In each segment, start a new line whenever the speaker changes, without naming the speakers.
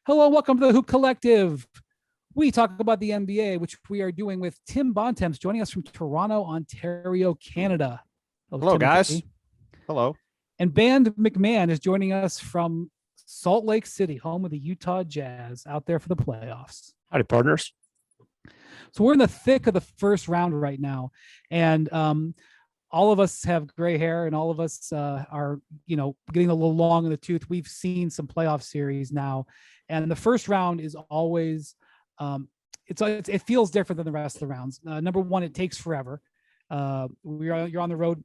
Hello, welcome to the Hoop Collective. We talk about the NBA, which we are doing with Tim Bontemps joining us from Toronto, Ontario, Canada.
Hello, guys. Hello.
And Band McMahon is joining us from Salt Lake City, home of the Utah Jazz, out there for the playoffs.
Howdy, partners.
So we're in the thick of the first round right now, and all of us have gray hair, and all of us are, getting a little long in the tooth. We've seen some playoff series now, and the first round is always, it feels different than the rest of the rounds. Number one, it takes forever. You're on the road,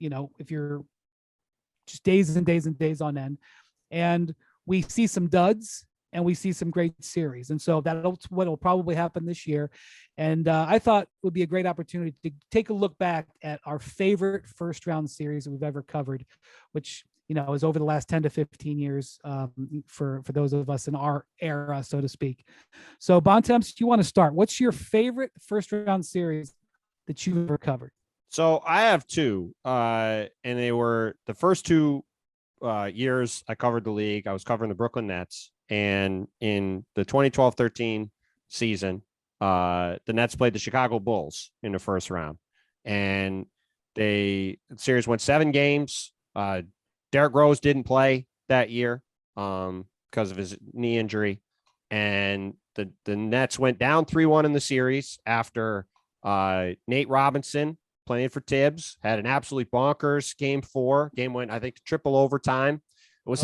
if you're just days and days and days on end, and we see some duds and we see some great series. And so that's what will probably happen this year. And I thought it would be a great opportunity to take a look back at our favorite first round series that we've ever covered, which, is over the last 10 to 15 years for those of us in our era, so to speak. So Bontemps, you want to start? What's your favorite first round series that you've ever covered?
So I have two, and they were the first two years I covered the league. I was covering the Brooklyn Nets. And in the 2012-13 season, the Nets played the Chicago Bulls in the first round, and the series went 7 games. Derrick Rose didn't play that year because of his knee injury, and the Nets went down 3-1 in the series after Nate Robinson, playing for Tibbs, had an absolutely bonkers game 4. Game went, I think, to triple overtime. It was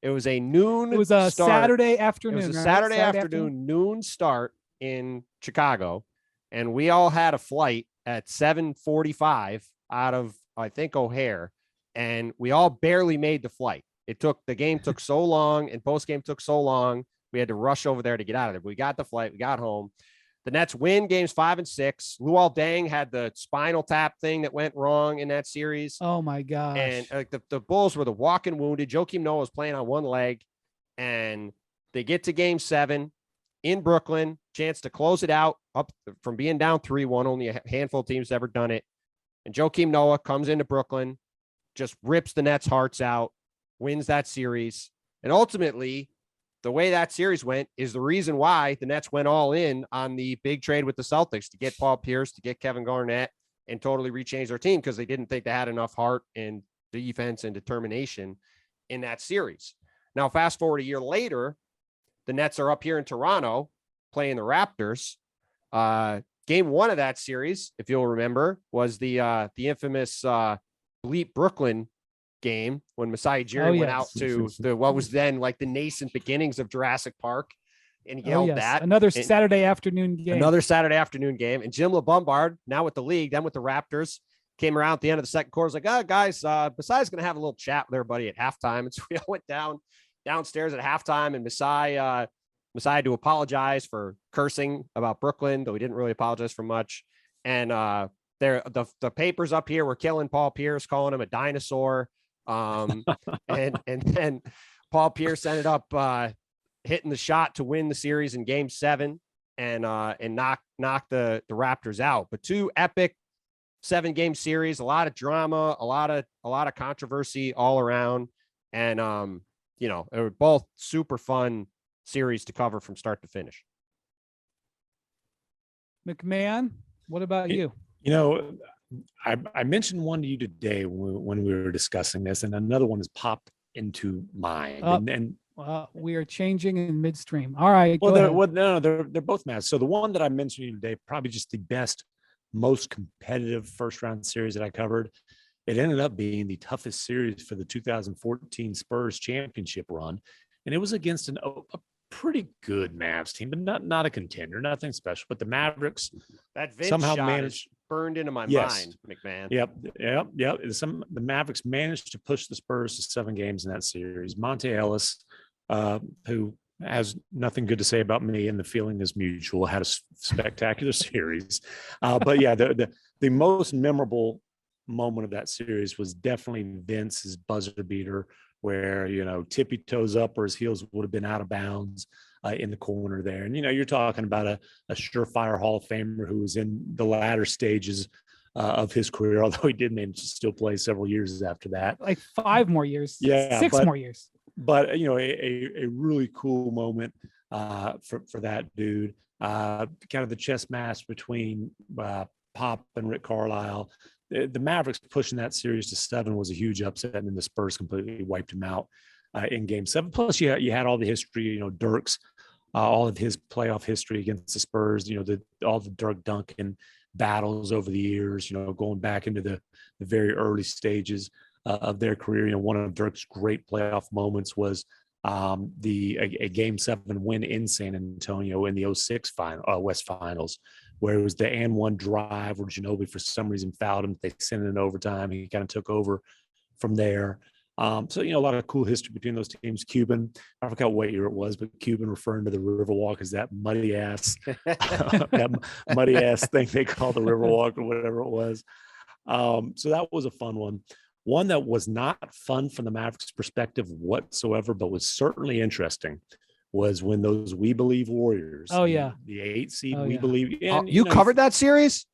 It was a noon.
It was a
start.
Saturday afternoon.
It was a Saturday afternoon, noon start in Chicago, and we all had a flight at 7:45 out of, I think, O'Hare, and we all barely made the flight. The game took so long, and post game took so long. We had to rush over there to get out of there. But we got the flight. We got home. The Nets win games 5 and 6. Luol Deng had the spinal tap thing that went wrong in that series.
Oh my gosh.
And the Bulls were the walking wounded. Joakim Noah was playing on one leg, and they get to game 7 in Brooklyn, chance to close it out up from being down 3-1. Only a handful of teams ever done it. And Joakim Noah comes into Brooklyn, just rips the Nets' hearts out, wins that series. And ultimately, the way that series went is the reason why the Nets went all in on the big trade with the Celtics to get Paul Pierce, to get Kevin Garnett, and totally rechange their team because they didn't think they had enough heart and defense and determination in that series. Now, fast forward a year later, the Nets are up here in Toronto playing the Raptors. Game 1 of that series, if you'll remember, was the infamous Bleep Brooklyn game when Masai Ujiri went out to what was then like the nascent beginnings of Jurassic Park and yelled that.
Another Saturday afternoon game.
And Jim LeBombard, now with the league, then with the Raptors, came around at the end of the second quarter. Was like, oh, guys, Masai's going to have a little chat with everybody at halftime. And so we all went downstairs at halftime, and Masai had to apologize for cursing about Brooklyn, though he didn't really apologize for much. And the papers up here were killing Paul Pierce, calling him a dinosaur. And then Paul Pierce ended up hitting the shot to win the series in game 7 and knock the Raptors out. But 2 epic 7-game series, a lot of drama, a lot of controversy all around. And they were both super fun series to cover from start to finish.
McMahon, what about you?
I mentioned one to you today when we were discussing this, and another one has popped into mind.
We are changing in midstream. All right.
They're both matched. So the one that I mentioned to you today, probably just the best, most competitive first round series that I covered. It ended up being the toughest series for the 2014 Spurs championship run, and it was against a pretty good Mavs team, but not a contender, nothing special. But the Mavericks
that Vince
somehow
shot
managed.
Burned into my mind, McMahon.
Yep. The Mavericks managed to push the Spurs to 7 games in that series. Monte Ellis, who has nothing good to say about me, and the feeling is mutual, had a spectacular series. But yeah, the most memorable moment of that series was definitely Vince's buzzer beater, where tippy toes up or his heels would have been out of bounds in the corner there. And you're talking about a surefire Hall of Famer who was in the latter stages of his career, although he did manage to still play several years after that.
Like 5 more years.
Yeah.
6 more years.
But a really cool moment for that dude. Kind of the chess match between Pop and Rick Carlisle. The Mavericks pushing that series to 7 was a huge upset, and then the Spurs completely wiped him out in Game 7. Plus, you had all the history, Dirk's, all of his playoff history against the Spurs. All the Dirk Duncan battles over the years. Going back into the very early stages of their career. One of Dirk's great playoff moments was a Game 7 win in San Antonio in the 06 West Finals, where it was the and one drive where Ginobili for some reason fouled him. They sent it in overtime. He kind of took over from there. So a lot of cool history between those teams. Cuban, I forgot what year it was, but Cuban referring to the Riverwalk as that muddy ass thing they call the Riverwalk or whatever it was. So that was a fun one. One that was not fun from the Mavericks perspective whatsoever, but was certainly interesting, was when those We Believe Warriors.
Oh yeah,
the 8 seed We Believe. And,
you covered that series?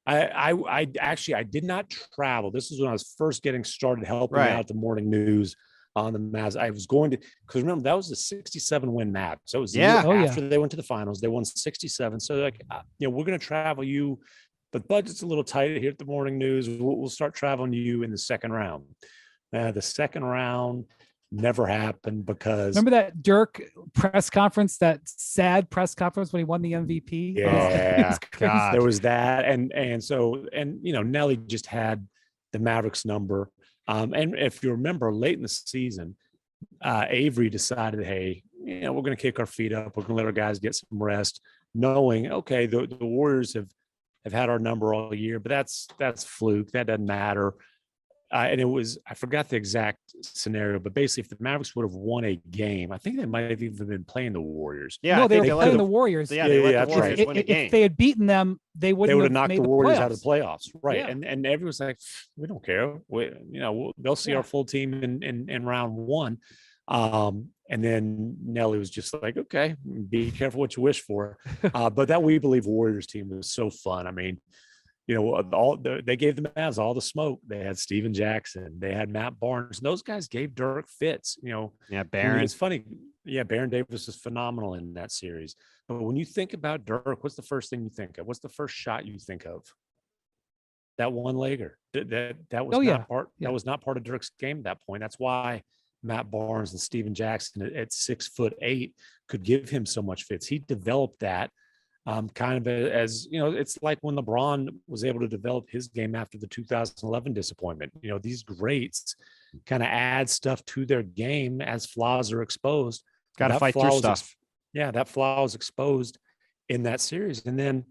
I actually did not travel. This is when I was first getting started helping out the morning news on the Mavs. I was going to, because remember that was the 67 win Mavs. So it was the year after they went to the finals. They won 67. So we're going to travel you, but budget's a little tight here at the morning news. We'll start traveling you in the second round. The second round never happened because
remember that Dirk press conference, that sad press conference when he won the MVP.
Yeah, God. There was that, and Nelly just had the Mavericks number. And if you remember, late in the season, Avery decided, hey, we're going to kick our feet up. We're going to let our guys get some rest, knowing okay, the Warriors have had our number all year, but that's fluke. That doesn't matter. And it was, I forgot the exact scenario, but basically if the Mavericks would have won a game, I think they might have even been playing the Warriors.
Yeah, no, they were playing the Warriors.
Yeah, they let the Warriors win a game.
If they had beaten them, they would have
knocked the Warriors out of the playoffs. Right.
Yeah.
And everyone's like, we don't care. They'll see our full team in round one. And then Nelly was just like, okay, be careful what you wish for. But that We Believe Warriors team was so fun. I mean, they gave the Mavs all the smoke. They had Steven Jackson, they had Matt Barnes. Those guys gave Dirk fits.
Barron.
It's funny. Yeah, Baron Davis is phenomenal in that series. But when you think about Dirk, what's the first thing you think of? What's the first shot you think of? That one-legger. That was not part. That was not part of Dirk's game at that point. That's why Matt Barnes and Steven Jackson at 6'8" could give him so much fits. He developed that. Kind of as it's like when LeBron was able to develop his game after the 2011 disappointment. These greats kind of add stuff to their game as flaws are exposed.
Got to fight through stuff.
That flaw was exposed in that series, and then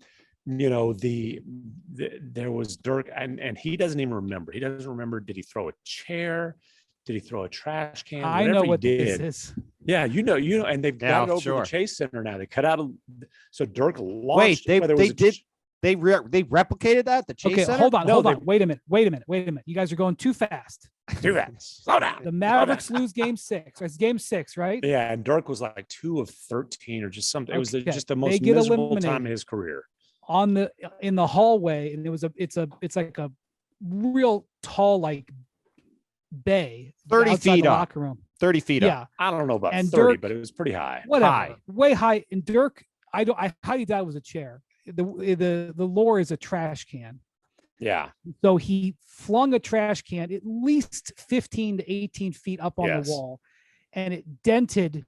there was Dirk, and he doesn't even remember. He doesn't remember. Did he throw a chair? Did he throw a trash can?
I know what this is.
Yeah, and they've got it over the Chase Center now. They cut out so Dirk launched.
Wait, they replicated that? The Chase Center?
Hold on. Wait a minute. You guys are going too fast.
Too fast. Slow down.
The Mavericks lose game 6. It's game 6, right?
Yeah, and Dirk was like 2 of 13 or just something. It was just the most miserable time in his career.
In the hallway, and it's like a real tall bay
30 feet up.
Locker room.
30 feet up.
Yeah.
I don't know about
and
30,
Dirk,
but it was pretty high.
Whatever. Way high. And Dirk, I highly doubt it was a chair. The lore is a trash can.
Yeah.
So he flung a trash can at least 15 to 18 feet up on the wall, and it dented.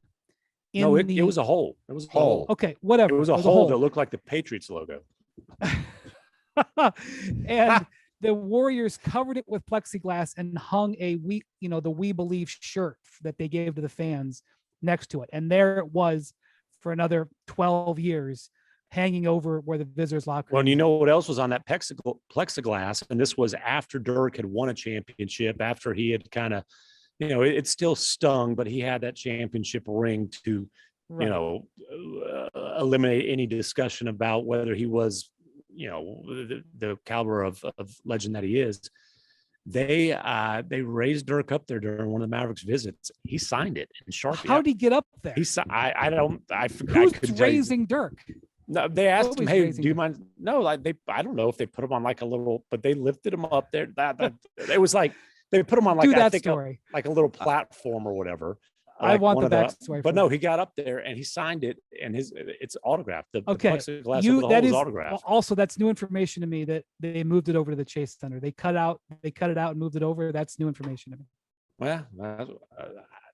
It was a hole. It was a hole.
Okay, whatever.
It was a hole that looked like the Patriots logo.
And the Warriors covered it with plexiglass and hung the We Believe shirt that they gave to the fans next to it. And there it was for another 12 years, hanging over where the visitors' locker room.
Well, and you know what else was on that plexiglass? And this was after Dirk had won a championship, after he had kind of, it still stung, but he had that championship ring to, eliminate any discussion about whether he was, the caliber of legend that he is. They raised Dirk up there during one of the Mavericks visits. He signed it in Sharpie.
How did he get up there?
Who's
raising Dirk?
No, they asked him, "Hey, do you mind?" No, I don't know if they put him on like a little, but they lifted him up there. That it was like they put him on like a little platform or whatever.
I want
one
the
of
backstory.
But no, he got up there and he signed it, and it's autographed. The
Okay,
plexiglass over the hole is autographed.
also that's new information to me that they moved it over to the Chase Center. They cut it out and moved it over. That's new information to me.
Well,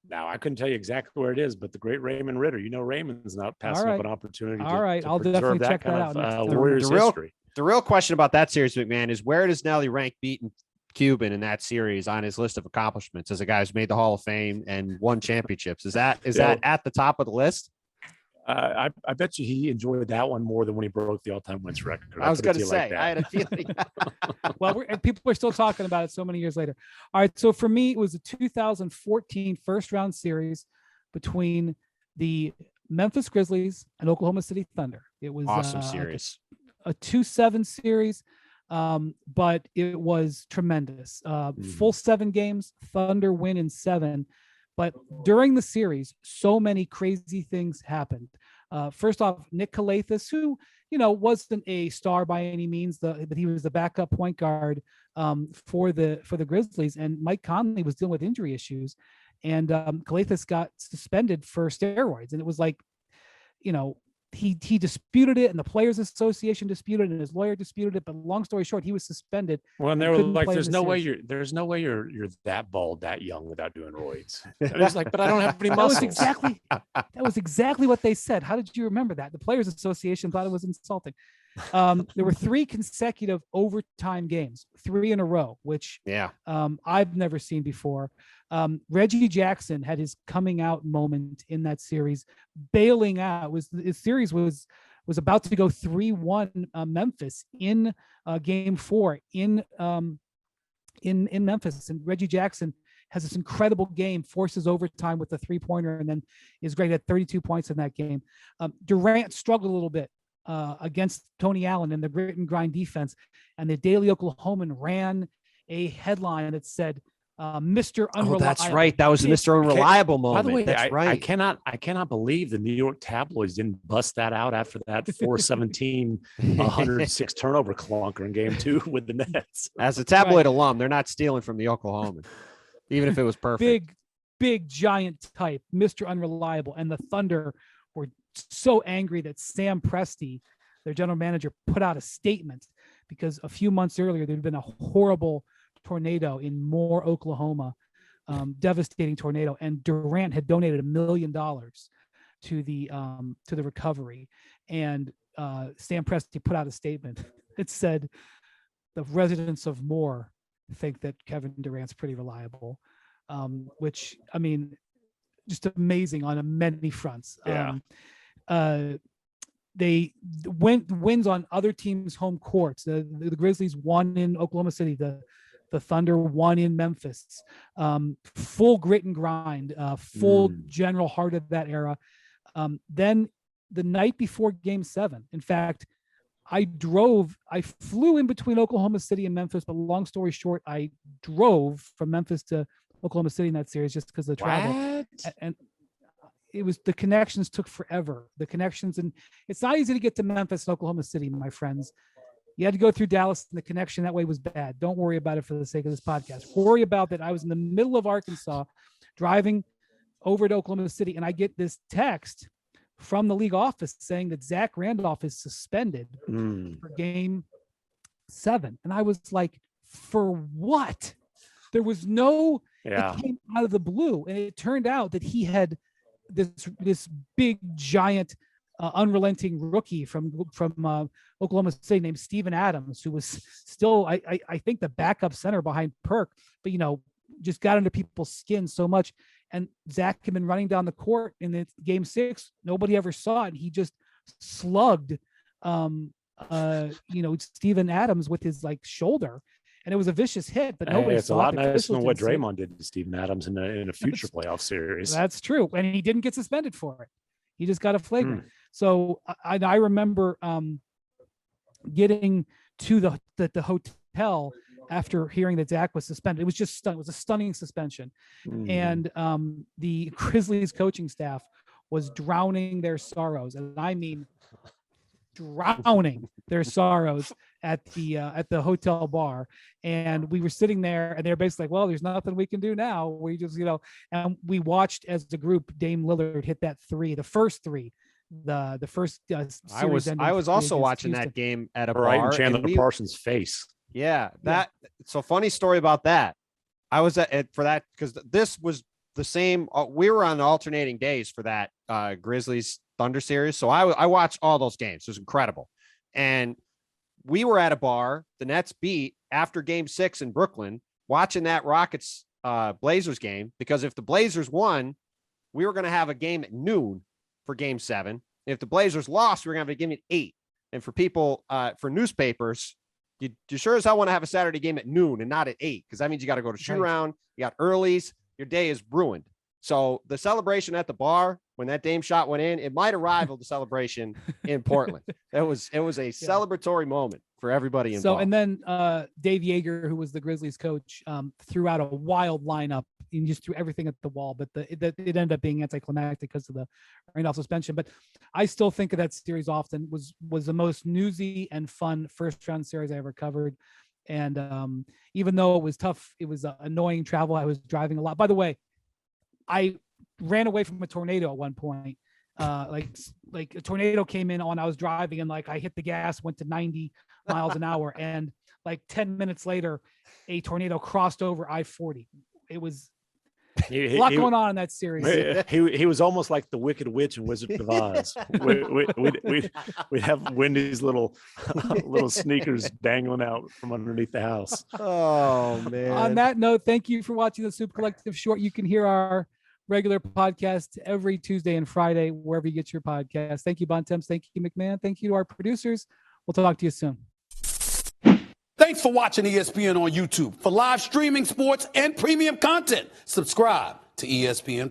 now I couldn't tell you exactly where it is, but the great Raymond Ritter, Raymond's not passing up an opportunity.
All right,
to
I'll definitely
that
check
kind
that out.
of Warriors history.
The real question about that series, McMahon, is where does Nelly rank beating Cuban in that series on his list of accomplishments as a guy who's made the Hall of Fame and won championships? Is that at the top of the list?
I bet you he enjoyed that one more than when he broke the all-time wins record.
I was going to say, I had a feeling.
Well, people are still talking about it so many years later. All right, so for me, it was a 2014 first-round series between the Memphis Grizzlies and Oklahoma City Thunder. It was
awesome series,
a 2-7 series, but it was tremendous. Full 7 games, Thunder win in 7. But during the series, so many crazy things happened. First off, Nick Calathis, who wasn't a star by any means, but he was the backup point guard for the Grizzlies, and Mike Conley was dealing with injury issues, and Calathis got suspended for steroids, and it was like, he disputed it, and the Players Association disputed it, and his lawyer disputed it. But long story short, he was suspended.
Well, and they were like, "There's no way you're that bald, that young without doing roids." And he was like, "But I don't have any muscles." That was exactly what they said. How did you remember that? The Players Association thought it was insulting. There were 3 consecutive overtime games, 3 in a row, which I've never seen before. Reggie Jackson had his coming out moment in that series, bailing out. The series was about to go 3-1 Memphis in game 4 in Memphis, and Reggie Jackson has this incredible game, forces overtime with a 3-pointer, and then is great at 32 points in that game. Durant struggled a little bit against Tony Allen in the grit and grind defense, and the Daily Oklahoman ran a headline that said, Mr. Unreliable.
Oh, that's right. That was the Mr. Unreliable moment.
By the way,
that's right.
I cannot believe the New York tabloids didn't bust that out after that 417, 106 turnover clunker in game 2 with the Nets.
As a tabloid alum, they're not stealing from the Oklahoman, even if it was perfect.
Big giant type, Mr. Unreliable. And the Thunder were so angry that Sam Presti, their general manager, put out a statement because a few months earlier, there'd been a horrible tornado in Moore, Oklahoma, devastating tornado, and Durant had donated $1 million to the recovery, and Sam Presti put out a statement that said the residents of Moore think that Kevin Durant's pretty reliable, which, I mean, just amazing on many fronts. They wins on other teams' home courts. The Grizzlies won in Oklahoma City. The Thunder won in Memphis. Full grit and grind, full general heart of that era. Then the night before Game 7, in fact, I flew in between Oklahoma City and Memphis, but long story short, I drove from Memphis to Oklahoma City in that series just because of the travel. And it was, the connections took forever. The connections, and it's not easy to get to Memphis and Oklahoma City, my friends. You had to go through Dallas, and the connection that way was bad. Don't worry about it for the sake of this podcast. Worry about that. I was in the middle of Arkansas driving over to Oklahoma City, and I get this text from the league office saying that Zach Randolph is suspended for Game 7. And I was like, for what? There was no, it came out of the blue. And it turned out that he had this big, giant, unrelenting rookie from Oklahoma City named Steven Adams, who was still, I think, the backup center behind Perk, but just got under people's skin so much. And Zach had been running down the court in the Game 6. Nobody ever saw it. And he just slugged, Steven Adams with his shoulder, and it was a vicious hit. But nobody
it's
saw
a lot
it.
nicer than what Draymond did to Steven Adams in a future playoff series.
That's true, and he didn't get suspended for it. He just got a flagrant. So I remember getting to the hotel after hearing that Zach was suspended. It was just it was a stunning suspension. And the Grizzlies coaching staff was drowning their sorrows. And I mean, drowning their sorrows at the hotel bar, and we were sitting there, and they're basically like, well, there's nothing we can do now. We just, and we watched as the group Dame Lillard hit that three, the first three, the first
I was also watching
Houston.
That game at a
Right,
bar,
in Chandler
and
Parsons' face.
Yeah, so funny story about that. I was for that because this was the same. We were on alternating days for that Grizzlies Thunder series, so I watched all those games. It was incredible, and we were at a bar. The Nets beat after Game 6 in Brooklyn, watching that Rockets Blazers game, because if the Blazers won, we were going to have a game at noon for Game 7. If the Blazers lost, we were going to have a game at 8. And for people, for newspapers, you sure as hell want to have a Saturday game at noon and not at 8, because that means you got to go to shoot around. You got earlies. Your day is ruined. So the celebration at the bar when that Dame shot went in, it might have rivaled the celebration in Portland. It was a celebratory moment for everybody involved.
So, and then Dave Yeager, who was the Grizzlies coach, threw out a wild lineup and just threw everything at the wall. But it ended up being anticlimactic because of the Randolph suspension. But I still think of that series often. Was the most newsy and fun first round series I ever covered. And even though it was tough, it was annoying travel. I was driving a lot. By the way, I ran away from a tornado at one point. Like a tornado came in on, I was driving, and like I hit the gas, went to 90 miles an hour. And like 10 minutes later, a tornado crossed over I-40. It was a lot going on in that series.
He was almost like the Wicked Witch in Wizard of Oz. We'd have Wendy's little sneakers dangling out from underneath the house.
Oh, man.
On that note, thank you for watching the Hoop Collective Short. You can hear our regular podcast every Tuesday and Friday, wherever you get your podcast. Thank you, Bontemps. Thank you, McMahon. Thank you to our producers. We'll talk to you soon.
Thanks for watching ESPN on YouTube. For live streaming, sports, and premium content, subscribe to ESPN+.